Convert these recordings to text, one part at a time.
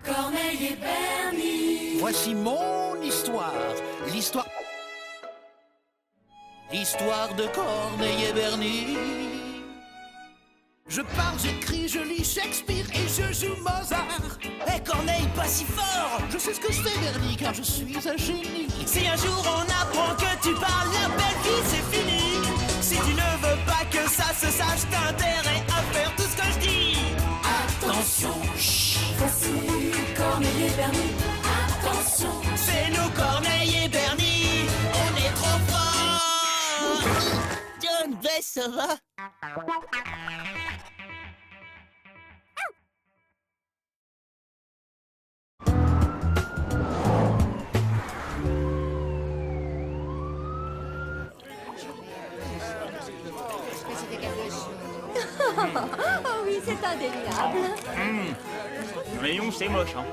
Corneille et Bernie. Voici mon histoire. L'histoire de Corneille et Bernie. Je parle, j'écris, je lis Shakespeare et je joue Mozart. Hé Corneille, pas si fort! Je sais ce que je fais, Bernie, car je suis un génie. Si un jour on apprend que tu parles, la belle vie c'est fini. Si tu ne veux pas que ça se sache, t'as intérêt à faire tout ce que je dis. Attention, chut. Voici Corneille et Bernie. Attention. C'est nous Corneille et Bernie, on est trop forts. John, Bess, ça va? Oh oui, c'est indéniable. Mais non, c'est moche, hein.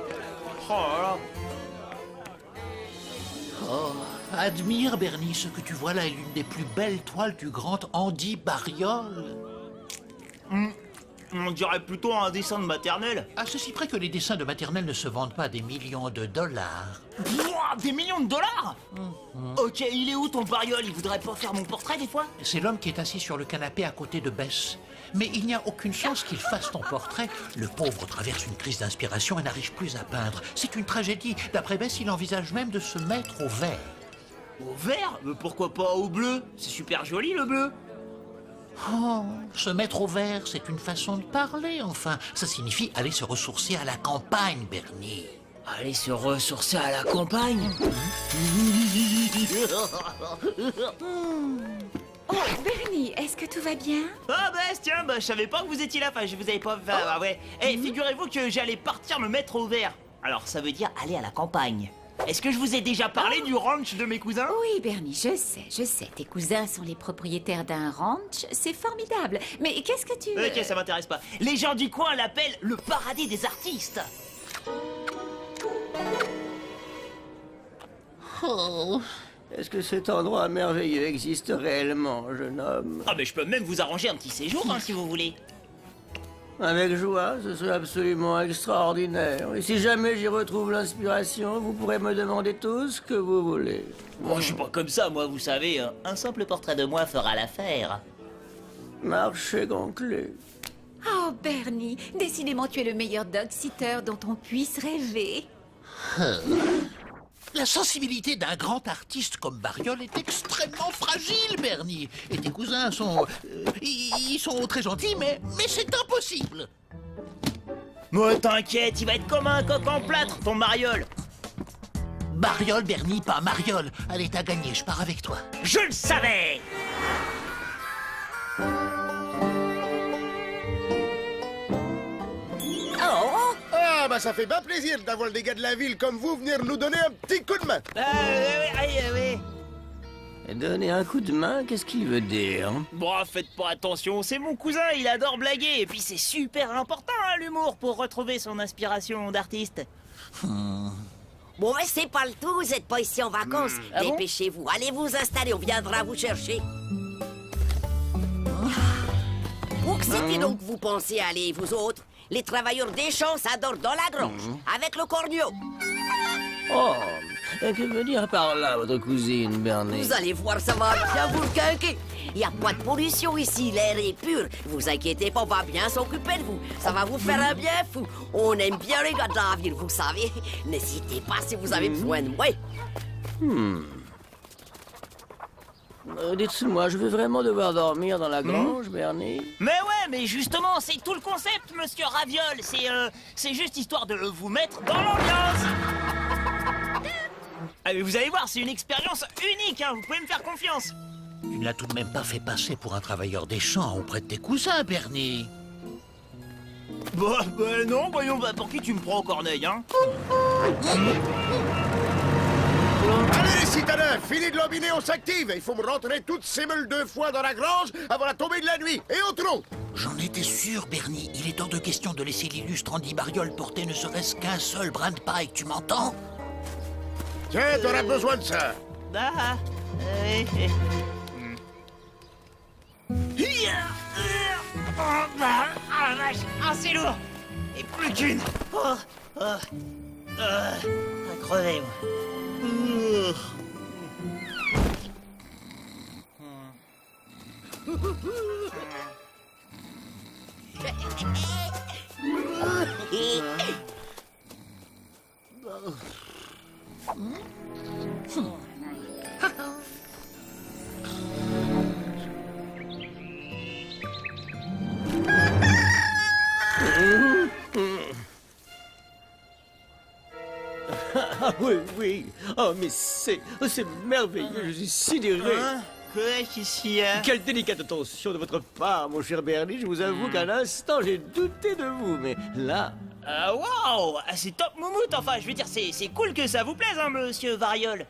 Oh là là. Oh, admire, Bernie, ce que tu vois là est l'une des plus belles toiles du grand Andy Barriol. On dirait plutôt un dessin de maternelle. À ceci près que les dessins de maternelle ne se vendent pas des millions de dollars. Pouah, des millions de dollars. Ok, il est où ton Barriol? Il voudrait pas faire mon portrait des fois? C'est l'homme qui est assis sur le canapé à côté de Bess. Mais il n'y a aucune chance qu'il fasse ton portrait. Le pauvre traverse une crise d'inspiration et n'arrive plus à peindre. C'est une tragédie. D'après Bess, il envisage même de se mettre au vert. Au vert? Mais pourquoi pas au bleu? C'est super joli le bleu. Oh, se mettre au vert, c'est une façon de parler, enfin. Ça signifie aller se ressourcer à la campagne, Bernie. Aller se ressourcer à la campagne. Oh, Bernie, est-ce que tout va bien? Ah bah tiens, bah je savais pas que vous étiez là, enfin je vous avais pas... Ah ouais. Eh, figurez-vous que j'allais partir me mettre au vert. Alors ça veut dire aller à la campagne. Est-ce que je vous ai déjà parlé du ranch de mes cousins? Oui, Bernie, je sais. Tes cousins sont les propriétaires d'un ranch. C'est formidable. Mais qu'est-ce que tu... Ok, ça m'intéresse pas. Les gens du coin l'appellent le paradis des artistes. Oh, est-ce que cet endroit merveilleux existe réellement, jeune homme? Ah mais je peux même vous arranger un petit séjour, hein, si vous voulez. Avec joie, ce serait absolument extraordinaire. Et si jamais j'y retrouve l'inspiration, vous pourrez me demander tout ce que vous voulez. Moi, je suis pas comme ça, moi, vous savez. Un simple portrait de moi fera l'affaire. Marchez gonflé. Oh, Bernie, décidément tu es le meilleur dog-sitter dont on puisse rêver. La sensibilité d'un grand artiste comme Barriol est extrêmement fragile, Bernie. Et tes cousins sont... ils sont très gentils, mais c'est impossible. Moi, t'inquiète, il va être comme un coq en plâtre, ton mariole. Barriol, Bernie, pas Mariol. Allez, t'as gagné, je pars avec toi. Je le savais. Ah, bah ça fait bien plaisir d'avoir des gars de la ville comme vous venir nous donner un petit coup de main. Oui. Et donner un coup de main, qu'est-ce qu'il veut dire? Bon, faites pas attention, c'est mon cousin, il adore blaguer. Et puis c'est super important, hein, l'humour, pour retrouver son inspiration d'artiste. Bon, mais c'est pas le tout, vous êtes pas ici en vacances. Ah bon? Dépêchez-vous, allez vous installer, on viendra vous chercher. Où que c'était donc que vous pensez aller, vous autres? Les travailleurs des champs s'adorent dans la grange, avec le corneau. Oh, et que veut dire par là, votre cousine, Bernie? Vous allez voir, ça va bien vous quinquer. Il n'y a pas de pollution ici, l'air est pur. Vous inquiétez pas, on va bien s'occuper de vous. Ça va vous faire un bien fou. On aime bien les gars de la ville, vous savez. N'hésitez pas si vous avez besoin de moi. Dites-moi, je vais vraiment devoir dormir dans la grange, Bernie? Mais ouais, mais justement, c'est tout le concept, monsieur Raviol. C'est juste histoire de vous mettre dans l'ambiance. Ah, mais vous allez voir, c'est une expérience unique, hein, vous pouvez me faire confiance. Tu ne l'as tout de même pas fait passer pour un travailleur des champs auprès de tes cousins, Bernie. Bah non, voyons, bah pour qui tu me prends au Corneille, hein? Allez les citadins, fini de lambiner, on s'active. Il faut me rentrer toutes ces meules 2 fois dans la grange avant la tombée de la nuit. Et au trot. J'en étais sûr, Bernie. Il est hors de question de laisser l'illustre Andy Barriol porter ne serait-ce qu'un seul brin de paille, tu m'entends? Tiens, t'auras besoin de ça. Ah, Oh, bah, ah la vache, ah c'est lourd. Et plus qu'une. À crever, moi. Ah oui, oui. Oh, mais c'est merveilleux, je suis sidéré. Hein? Quoi, qu'est-ce qu'il y a? Quelle délicate attention de votre part, mon cher Bernie. Je vous avoue qu'à l'instant, j'ai douté de vous, mais là... Ah, waouh! Ah, c'est top moumoute, enfin, je veux dire, c'est cool que ça vous plaise, hein, monsieur Variole.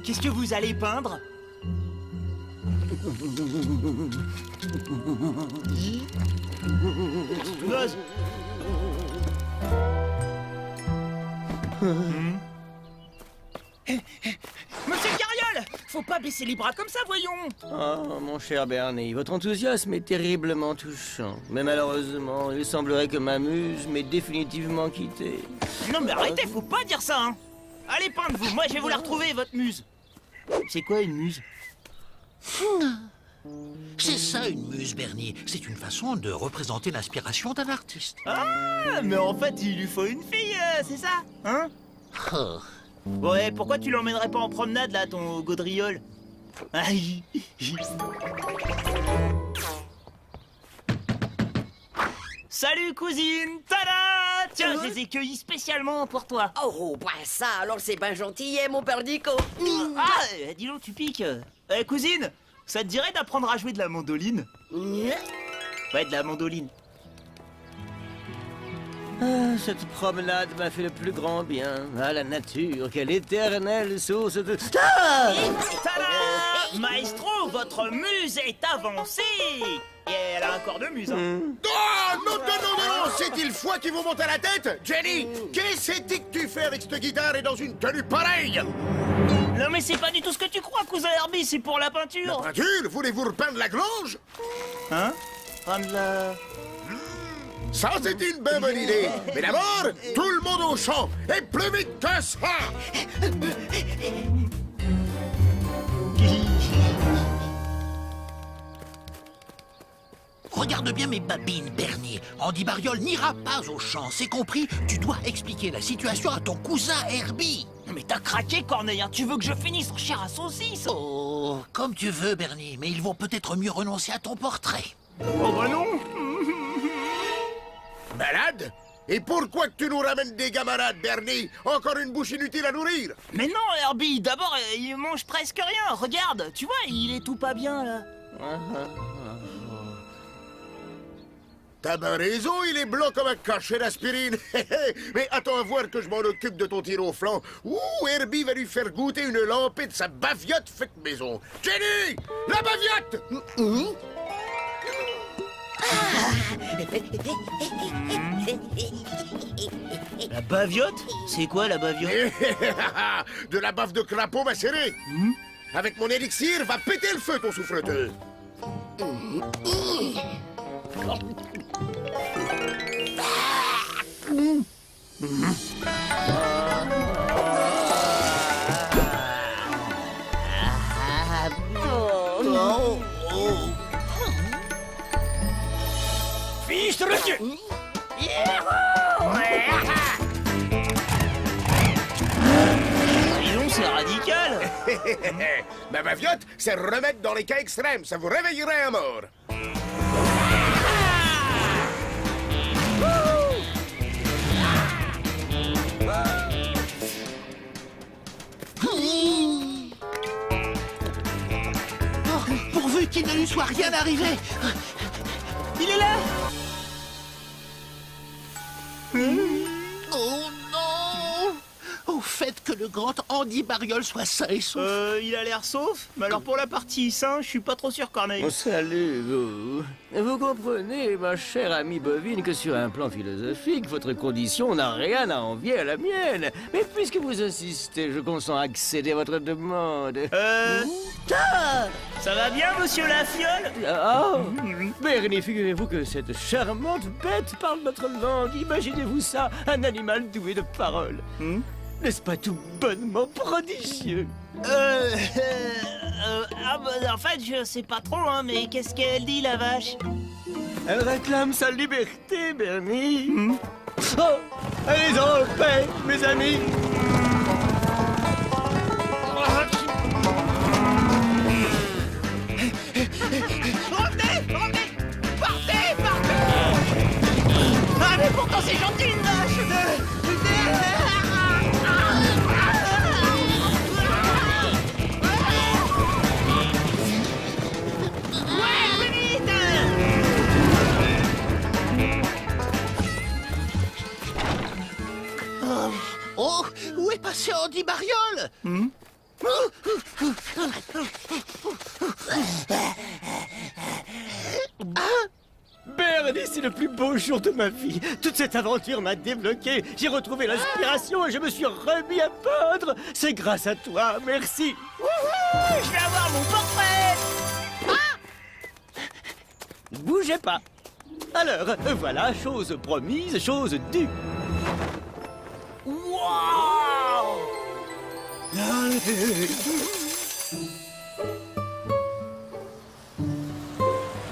Qu'est-ce que vous allez peindre? Gosse. Monsieur Carriole, faut pas baisser les bras comme ça, voyons. Oh, mon cher Bernie, votre enthousiasme est terriblement touchant. Mais malheureusement, il semblerait que ma muse m'ait définitivement quitté. Non mais arrêtez, faut pas dire ça, hein. Allez peindre vous, moi je vais vous la retrouver, votre muse. C'est quoi une muse? C'est ça une muse, Bernie. C'est une façon de représenter l'inspiration d'un artiste. Ah, mais en fait il lui faut une fille, c'est ça? Hein? Oh. Ouais, pourquoi tu l'emmènerais pas en promenade là, ton gaudriole? Aïe. Salut cousine, tada! Tiens, je les ai cueillis spécialement pour toi. Oh, bah ça, alors c'est bien gentil, hein, mon père Nico. Ah, dis donc, tu piques. Cousine, ça te dirait d'apprendre à jouer de la mandoline? Ouais, de la mandoline. Ah, cette promenade m'a fait le plus grand bien. Ah, la nature, quelle éternelle source de... Ah! Tada! Maestro, votre muse est avancée. Et elle a un corps de muse, hein. Oh, non, non, non, non, c'est-il foi qui vous monte à la tête? Jenny, qu'est-ce que tu fais avec cette guitare et dans une tenue pareille? Non mais c'est pas du tout ce que tu crois, cousin Herbie, c'est pour la peinture. La peinture? Voulez-vous repeindre la grange? Hein? Prendre la... Ça, c'est une bien bonne idée. Mais d'abord, tout le monde au champ, et plus vite que ça. Regarde bien mes babines, Bernie. Andy Bariol n'ira pas au champ, c'est compris? Tu dois expliquer la situation à ton cousin Herbie. Mais t'as craqué, Corneille, hein. Tu veux que je finisse en chair à saucisse? Oh, comme tu veux, Bernie, mais ils vont peut-être mieux renoncer à ton portrait. Oh bah non. Malade? Et pourquoi que tu nous ramènes des camarades, Bernie? Encore une bouche inutile à nourrir? Mais non, Herbie, d'abord, il mange presque rien. Regarde, tu vois, il est tout pas bien, là. T'as bien raison, il est blanc comme un cachet d'aspirine. Mais attends à voir que je m'en occupe de ton tir au flanc. Ouh, Herbie va lui faire goûter une lampée de sa baviote faite maison. Jenny! La baviote! La baviote? C'est quoi, la baviote? De la bave de crapaud macérée. Avec mon élixir, va péter le feu, ton souffleteur. Fiche le Dieu! Dis donc, c'est radical. Ma baviote, c'est remettre dans les cas extrêmes. Ça vous réveillerait à mort. Pourvu qu'il ne lui soit rien arrivé. Il est là. Oh non! Au fait que que le grand Andy Bariol soit sain et sauf. Il a l'air sauf. Mais alors pour la partie sain, je suis pas trop sûr, Corneille. Oh, salut, vous. Vous comprenez, ma chère amie bovine, que sur un plan philosophique, votre condition n'a rien à envier à la mienne. Mais puisque vous insistez, je consens à accéder à votre demande. Ça va bien, monsieur la fiole? Oh, Bernie, figurez-vous que cette charmante bête parle notre langue. Imaginez-vous ça, un animal doué de parole. N'est-ce pas tout bonnement prodigieux? En fait, je sais pas trop, hein, mais qu'est-ce qu'elle dit, la vache? Elle réclame sa liberté, Bernie. Oh, allez en paix, mes amis. Revenez! Partez! Ah, mais pourtant c'est gentil, une vache! Ouais, plus vite! Oh, où est passé Andy Bariol? Bernie, c'est le plus beau jour de ma vie. Toute cette aventure m'a débloqué. J'ai retrouvé l'inspiration et je me suis remis à peindre. C'est grâce à toi, merci. Je vais avoir mon portrait! Bougez pas. Alors, voilà, chose promise, chose due. Wow!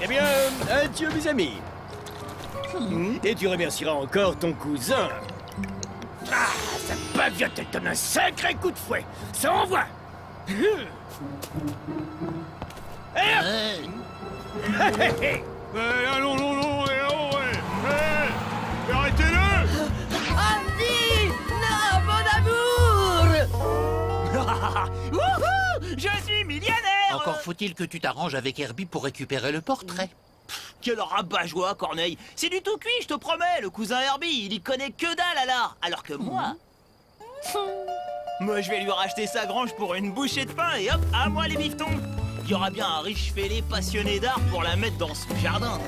Eh bien, adieu mes amis. Et tu remercieras encore ton cousin. Ah, cette baviote, elle donne un sacré coup de fouet. Ça envoie. Allons, arrêtez-le! Andy! Non, mon amour! Wouhou! Je suis millionnaire! Encore faut-il que tu t'arranges avec Herbie pour récupérer le portrait. Quel rabat-joie, Corneille! C'est du tout cuit, je te promets! Le cousin Herbie, il y connaît que dalle alors que moi... Moi, je vais lui racheter sa grange pour une bouchée de pain et hop, à moi les bifetons! Il y aura bien un riche fêlé passionné d'art pour la mettre dans son jardin.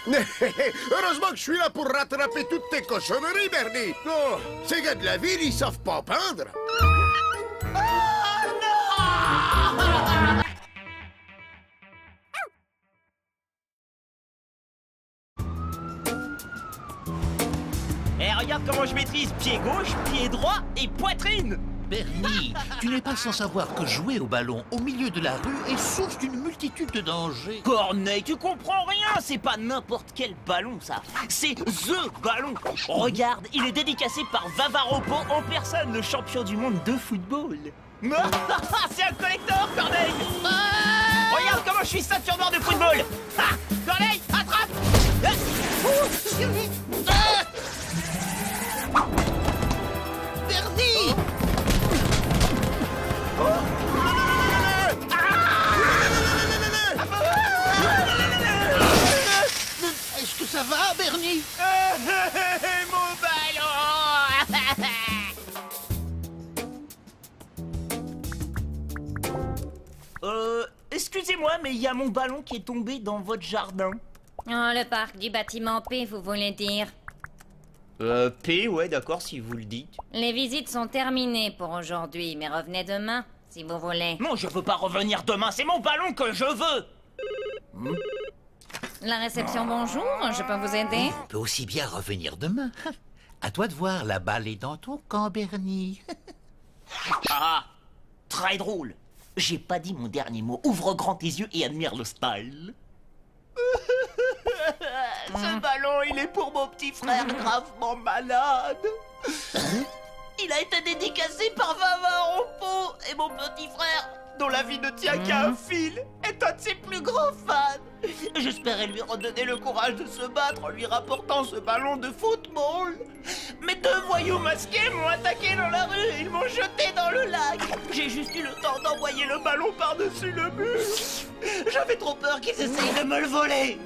Heureusement que je suis là pour rattraper toutes tes cochonneries, Bernie. Oh, ces gars de la ville, ils savent pas peindre. Eh, regarde comment je maîtrise pied gauche, pied droit et poitrine! Bernie, tu n'es pas sans savoir que jouer au ballon au milieu de la rue est source d'une multitude de dangers. Corneille, tu comprends rien! C'est pas n'importe quel ballon, ça! C'est THE ballon! Regarde, il est dédicacé par Vavaropo en personne, le champion du monde de football! C'est un collector, Corneille! Regarde comment je suis ceinture noire de football! Ah, Corneille, attrape! Bernie! Est-ce que ça va, Bernie? Mon ballon! Excusez-moi, mais il y a mon ballon qui est tombé dans votre jardin. Oh, le parc du bâtiment P, vous voulez dire? P, ouais, d'accord, si vous le dites. Les visites sont terminées pour aujourd'hui, mais revenez demain, si vous voulez. Non, je veux pas revenir demain, c'est mon ballon que je veux! La réception, bonjour, je peux vous aider? On peut aussi bien revenir demain. À toi de voir, la balle est dans ton camp, Bernie. Ah, très drôle. J'ai pas dit mon dernier mot. Ouvre grand tes yeux et admire le style. Ce ballon, il est pour mon petit frère gravement malade. Il a été dédicacé par Vavaropo et mon petit frère, dont la vie ne tient qu'à un fil, est un de ses plus grands fans. J'espérais lui redonner le courage de se battre en lui rapportant ce ballon de football. Mais deux voyous masqués m'ont attaqué dans la rue et ils m'ont jeté dans le lac. J'ai juste eu le temps d'envoyer le ballon par-dessus le mur. J'avais trop peur qu'ils essayent de me le voler.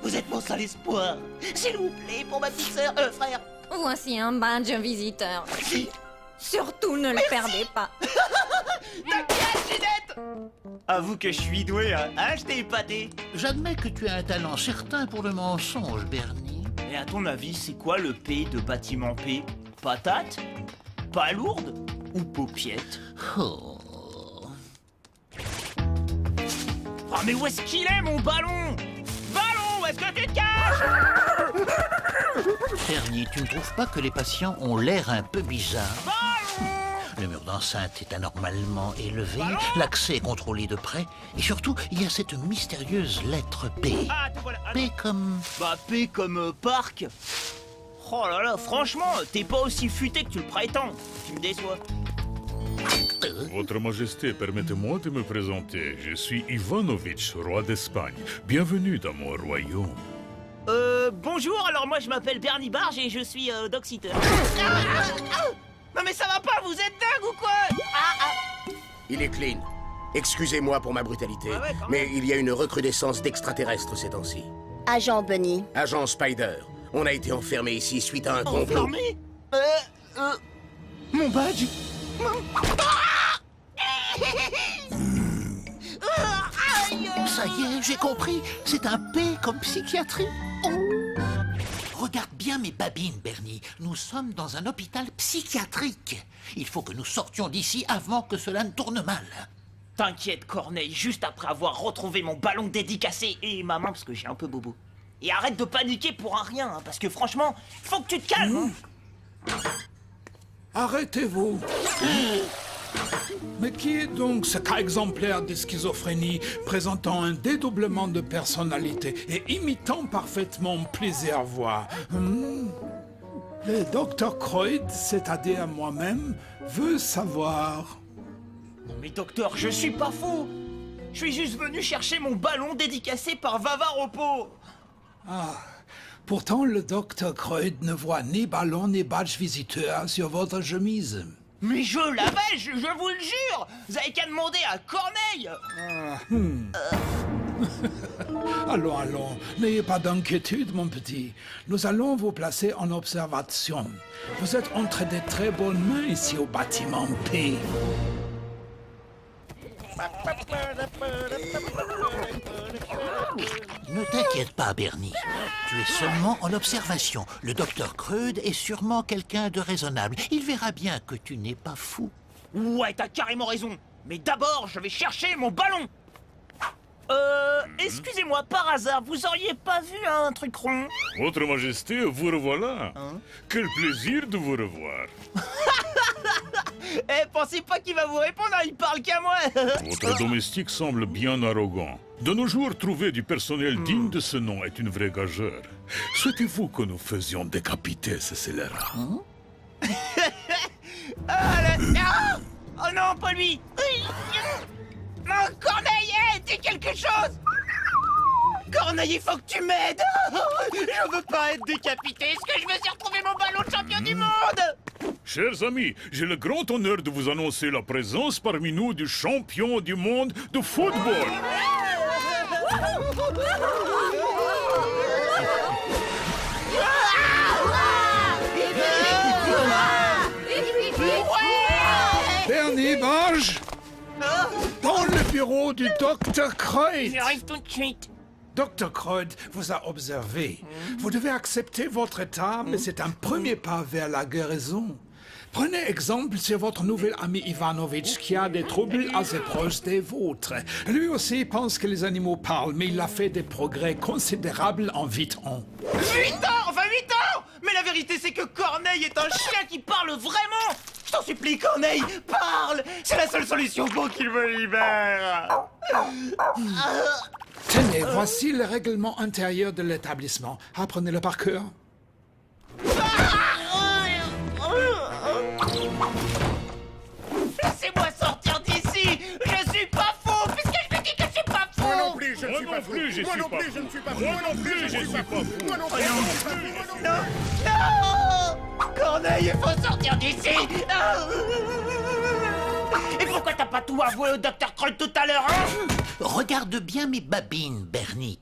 Vous êtes mon seul espoir. S'il vous plaît, pour ma petite sœur, frère. Voici un badge visiteur. Surtout ne le perdez pas. T'inquiète, Ginette. Avoue que je suis doué, hein, je t'ai épaté. J'admets que tu as un talent certain pour le mensonge, Bernie. Et à ton avis, c'est quoi le P de bâtiment P? Patate? Palourde? Ou paupiette? Oh. Oh mais où est-ce qu'il est, mon ballon? Ballon, où est-ce que tu te caches? Bernie, tu ne trouves pas que les patients ont l'air un peu bizarres? Ballon! Le mur d'enceinte est anormalement élevé, l'accès est contrôlé de près, et surtout, il y a cette mystérieuse lettre P. Ah, te voilà. P comme... Bah, P comme parc. Oh là là, franchement, t'es pas aussi futé que tu le prétends. Tu me déçois. Votre Majesté, permettez-moi de me présenter. Je suis Ivanovitch, roi d'Espagne. Bienvenue dans mon royaume. Bonjour, alors moi je m'appelle Bernie Barge et je suis doxiteur. Non mais ça va pas, vous êtes dingue ou quoi? Il est clean. Excusez-moi pour ma brutalité, Ouais, quand mais il y a une recrudescence d'extraterrestres ces temps-ci. Agent Bunny. Agent Spider, on a été enfermé ici suite à un complot. Enfermé? Mon badge? Ça y est, j'ai compris. C'est un P comme psychiatrie. Oh. Regarde bien mes babines, Bernie. Nous sommes dans un hôpital psychiatrique. Il faut que nous sortions d'ici avant que cela ne tourne mal. T'inquiète, Corneille, juste après avoir retrouvé mon ballon dédicacé et ma main parce que j'ai un peu bobo. Et arrête de paniquer pour un rien, hein, parce que franchement, faut que tu te calmes. Hein. Arrêtez-vous. Mais qui est donc ce cas exemplaire de schizophrénie présentant un dédoublement de personnalité et imitant parfaitement Plaisir-Voix? Le docteur Kreutz, c'est-à-dire moi-même, veut savoir. Non mais docteur, je suis pas fou. Je suis juste venu chercher mon ballon dédicacé par Vavaropo. Pourtant, le docteur Kreutz ne voit ni ballon ni badge visiteur sur votre chemise. Mais je l'avais, je vous le jure. Vous avez qu'à demander à Corneille. Allons, n'ayez pas d'inquiétude, mon petit. Nous allons vous placer en observation. Vous êtes entre de très bonnes mains ici au bâtiment P. Ne t'inquiète pas, Bernie. Tu es seulement en observation. Le docteur Kreutz est sûrement quelqu'un de raisonnable. Il verra bien que tu n'es pas fou. Ouais, t'as carrément raison. Mais d'abord, je vais chercher mon ballon. Excusez-moi, par hasard, vous auriez pas vu un truc rond? Votre Majesté, vous revoilà. Quel plaisir de vous revoir. Eh, pensez pas qu'il va vous répondre, hein, il parle qu'à moi. Votre domestique semble bien arrogant. De nos jours, trouver du personnel digne de ce nom est une vraie gageure. Souhaitez-vous que nous faisions décapiter ce scélérat? Oh non, pas lui. Non, Corneille, dis quelque chose. Corneille, il faut que tu m'aides. Je veux pas être décapité. Est-ce que je me suis retrouvé mon ballon de champion du monde? Chers amis, j'ai le grand honneur de vous annoncer la présence parmi nous du champion du monde de football. Bernie Barge, dans le bureau du docteur Kreutz. J'arrive tout de suite. Dr. Kreutz vous a observé. Vous devez accepter votre état, mais c'est un premier pas vers la guérison. Prenez exemple sur votre nouvel ami Ivanovitch qui a des troubles assez proches des vôtres. Lui aussi pense que les animaux parlent, mais il a fait des progrès considérables en 8 ans. 8 ans? Enfin 8 ans? Mais la vérité, c'est que Corneille est un chien qui parle vraiment. Je t'en supplie, Corneille, parle. C'est la seule solution pour qu'il me libère. Tenez, voici le règlement intérieur de l'établissement. Apprenez-le par cœur. Laissez-moi sortir d'ici. Je suis pas fou, puisque je te dis que je suis pas fou. Moi non plus, je ne Moi suis non pas fou. plus, je Moi suis non pas plus, fou. je ne suis pas fou. Moi non plus, je suis pas fou. Moi non plus, je ne suis pas fou. Non, Corneille, il faut sortir d'ici. Et pourquoi t'as pas tout avoué au docteur Kreutz tout à l'heure, hein? Regarde bien mes babines, Bernie.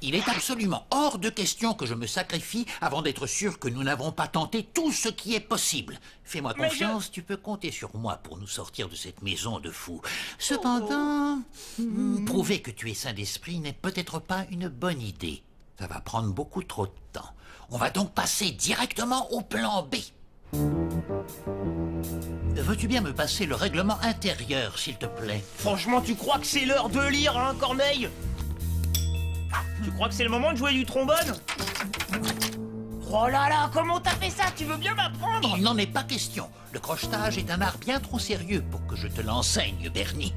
Il est absolument hors de question que je me sacrifie avant d'être sûr que nous n'avons pas tenté tout ce qui est possible. Fais-moi confiance, tu peux compter sur moi pour nous sortir de cette maison de fous. Cependant, prouver que tu es sain d'esprit n'est peut-être pas une bonne idée. Ça va prendre beaucoup trop de temps. On va donc passer directement au plan B. Veux-tu bien me passer le règlement intérieur, s'il te plaît? Franchement, tu crois que c'est l'heure de lire, hein, Corneille? Tu crois que c'est le moment de jouer du trombone? Oh là là, comment t'as fait ça? Tu veux bien m'apprendre? Il n'en est pas question. Le crochetage est un art bien trop sérieux pour que je te l'enseigne, Bernie.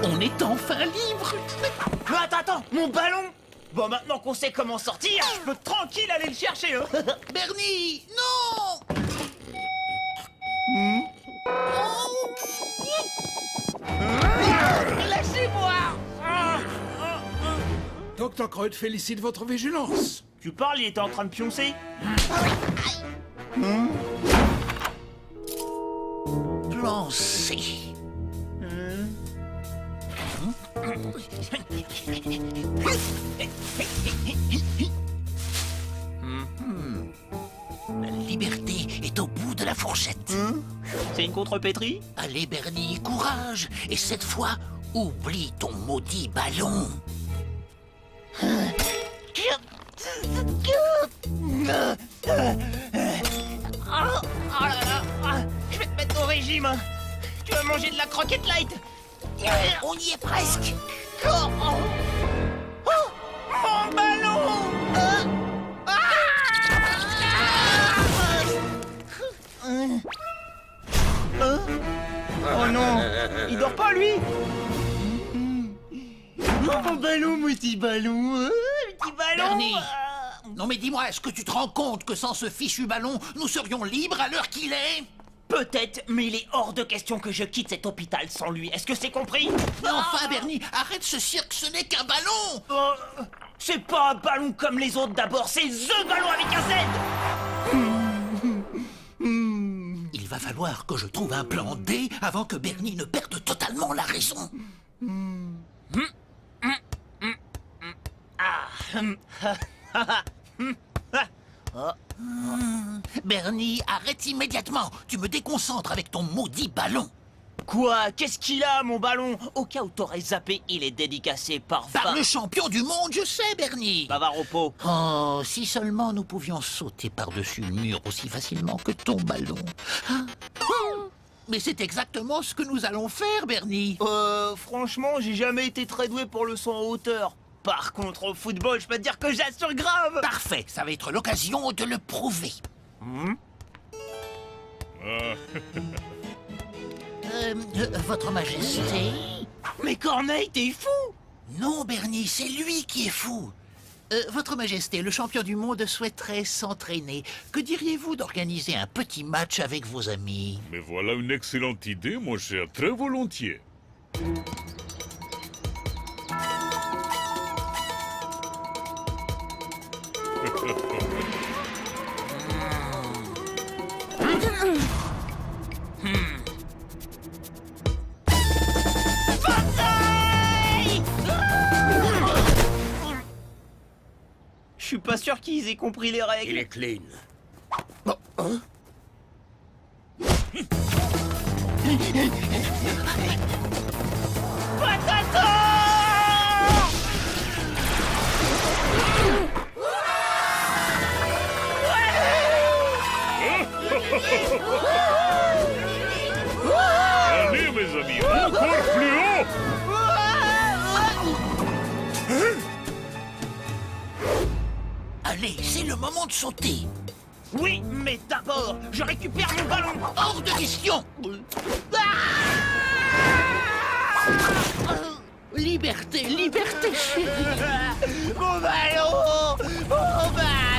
On est enfin libre. Mais attends, mon ballon! Bon, maintenant qu'on sait comment sortir, je peux tranquille aller le chercher, hein. Bernie, non! Lâchez-moi! Dr. Kreut félicite votre vigilance. Tu parles, il était en train de pioncer. Plan C. La liberté est au bout de la fourchette. C'est une contrepétrie? Allez, Bernie, courage. Et cette fois, oublie ton maudit ballon. Oh là là, je vais te mettre au régime. Tu vas manger de la croquette light. On y est presque. Oh, mon ballon! Oh non, il dort pas lui. Mon ballon, mon petit ballon, petit ballon. Bernie. Non mais dis-moi, est-ce que tu te rends compte que sans ce fichu ballon, nous serions libres à l'heure qu'il est? Peut-être, mais il est hors de question que je quitte cet hôpital sans lui. Est-ce que c'est compris? Mais enfin, Bernie, arrête ce cirque, ce n'est qu'un ballon. C'est pas un ballon comme les autres d'abord, c'est THE ballon avec un Z. Il va falloir que je trouve un plan D avant que Bernie ne perde totalement la raison. Bernie, arrête immédiatement. Tu me déconcentres avec ton maudit ballon. Quoi? Qu'est-ce qu'il a, mon ballon? Au cas où t'aurais zappé, il est dédicacé par le champion du monde, je sais, Bernie. Bavard au pot. Oh, si seulement nous pouvions sauter par-dessus le mur aussi facilement que ton ballon. Mais c'est exactement ce que nous allons faire, Bernie. Franchement, j'ai jamais été très doué pour le saut en hauteur. Par contre, au football, je peux te dire que j'assure grave. Parfait, ça va être l'occasion de le prouver. Votre Majesté? Mais Corneille, t'es fou? Non, Bernie, c'est lui qui est fou. Votre Majesté, le champion du monde souhaiterait s'entraîner. Que diriez-vous d'organiser un petit match avec vos amis? Mais voilà une excellente idée, mon cher, très volontiers. Je suis pas sûr qu'ils aient compris les règles. Il est clean. Allez, mes amis, encore plus haut! Allez, c'est le moment de sauter. Oui, mais d'abord, je récupère mon ballon. Hors de question. Liberté, liberté, chérie. Mon ballon! Mon ballon!